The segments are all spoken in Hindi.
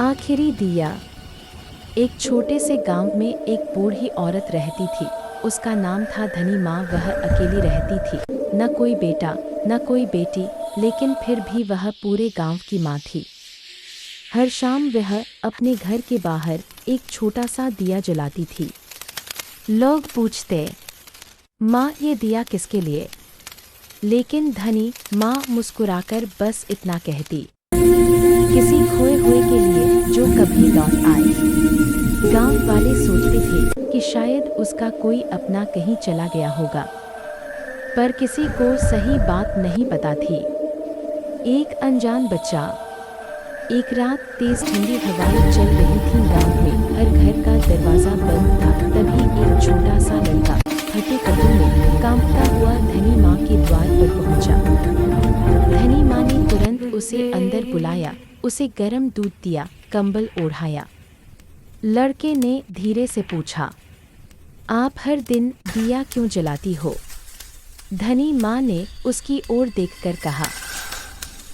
आखिरी दिया। एक छोटे से गांव में एक बूढ़ी औरत रहती थी। उसका नाम था धनी माँ। वह अकेली रहती थी, न कोई बेटा न कोई बेटी, लेकिन फिर भी वह पूरे गांव की माँ थी। हर शाम वह अपने घर के बाहर एक छोटा सा दिया जलाती थी। लोग पूछते, माँ ये दिया किसके लिए? लेकिन धनी माँ मुस्कुराकर बस इतना कहती, किसी खोए हुए के लिए जो कभी लौट आए। गांव वाले सोचते थे कि शायद उसका कोई अपना कहीं चला गया होगा, पर किसी को सही बात नहीं पता थी। एक अनजान बच्चा। एक रात तेज ठंडी हवाएं चल रही थीं गांव में। हर घर का दरवाजा बंद था। तभी एक छोटा सा लड़का फटे कपड़ों में कांपता हुआ धनी माँ के द्वार पर पहुंचा। धनी माँ ने तुरंत उसे अंदर बुलाया, उसे गर्म दूध दिया, कंबल ओढ़ाया। लड़के ने धीरे से पूछा, आप हर दिन दिया क्यों जलाती हो? धनी माँ ने उसकी ओर देखकर कहा,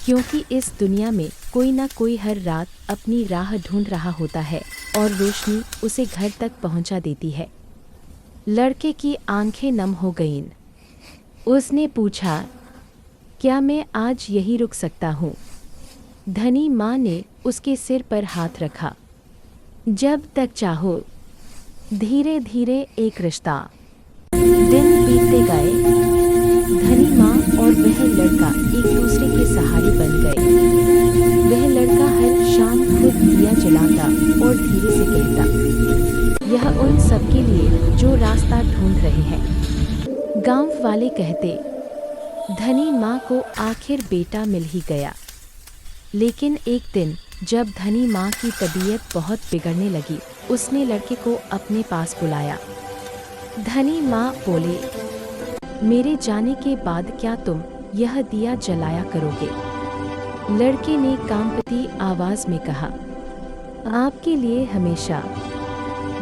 क्योंकि इस दुनिया में कोई ना कोई हर रात अपनी राह ढूंढ रहा होता है और रोशनी उसे घर तक पहुंचा देती है। लड़के की आंखें नम हो गईं। उसने पूछा, क्या मैं आज यही रुक सकता हूँ? धनी माँ ने उसके सिर पर हाथ रखा। जब तक चाहो। धीरे धीरे एक रिश्ता। दिन बीतते गए। धनी माँ और वह लड़का एक दूसरे के सहारे बन गए। वह लड़का हर शाम खुद दिया जलाता और धीरे से कहता, यह उन सबके लिए जो रास्ता ढूंढ रहे हैं। गांव वाले कहते, धनी माँ को आखिर बेटा मिल ही गया। लेकिन एक दिन जब धनी माँ की तबीयत बहुत बिगड़ने लगी, उसने लड़के को अपने पास बुलाया। धनी माँ बोले, मेरे जाने के बाद क्या तुम यह दिया जलाया करोगे? लड़के ने कांपती आवाज में कहा, आपके लिए हमेशा।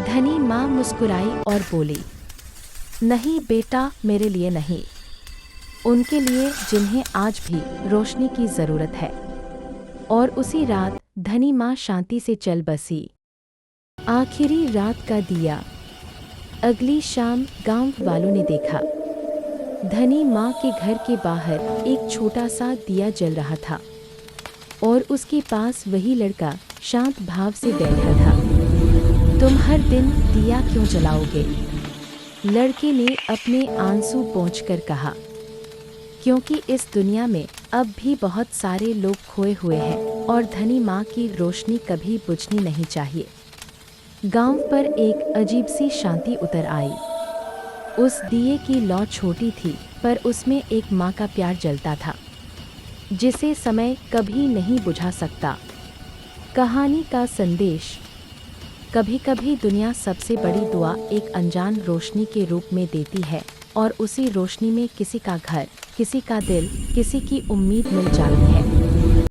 धनी माँ मुस्कुराई और बोली, नहीं बेटा, मेरे लिए नहीं, उनके लिए जिन्हें आज भी रोशनी की जरूरत है। और उसी रात धनी माँ शांति से चल बसी। आखिरी रात का दिया। अगली शाम गांव वालों ने देखा, धनी माँ के घर के बाहर एक छोटा सा दिया जल रहा था और उसके पास वही लड़का शांत भाव से बैठा था। तुम हर दिन दिया क्यों जलाओगे? लड़के ने अपने आंसू पोंछकर कहा, क्योंकि इस दुनिया में अब भी बहुत सारे लोग खोए हुए हैं और धनी माँ की रोशनी कभी बुझनी नहीं चाहिए। गांव पर एक अजीब सी शांति उतर आई। उस दिए की लौ छोटी थी, पर उसमें एक माँ का प्यार जलता था, जिसे समय कभी नहीं बुझा सकता। कहानी का संदेश, कभी कभी दुनिया सबसे बड़ी दुआ एक अनजान रोशनी के रूप में देती है और उसी रोशनी में किसी का घर, किसी का दिल, किसी की उम्मीद मिल जाती है।